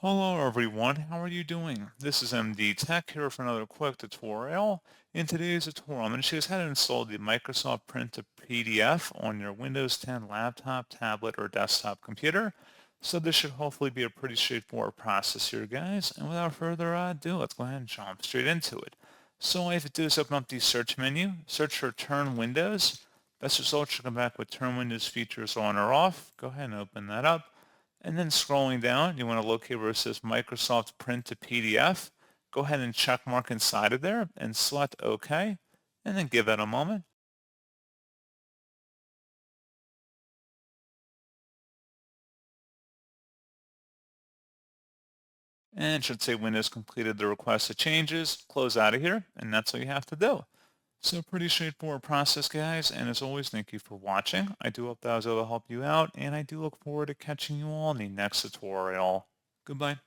Hello everyone, how are you doing? This is MD Tech here for another quick tutorial. In today's tutorial, I'm going to show you how to install the Microsoft Print to PDF on your Windows 10 laptop, tablet, or desktop computer. So this should hopefully be a pretty straightforward process here, guys. And without further ado, let's go ahead and jump straight into it. So all you have to do is open up the search menu, search for Turn Windows. Best result should come back with Turn Windows features on or off. Go ahead and open that up. And then scrolling down, you want to locate where it says Microsoft Print to PDF. Go ahead and check mark inside of there and select OK, and then give it a moment. And it should say Windows completed the requested changes. Close out of here, and that's all you have to do. So pretty straightforward process, guys. And as always, thank you for watching. I do hope that was able to help you out, and I do look forward to catching you all in the next tutorial. Goodbye.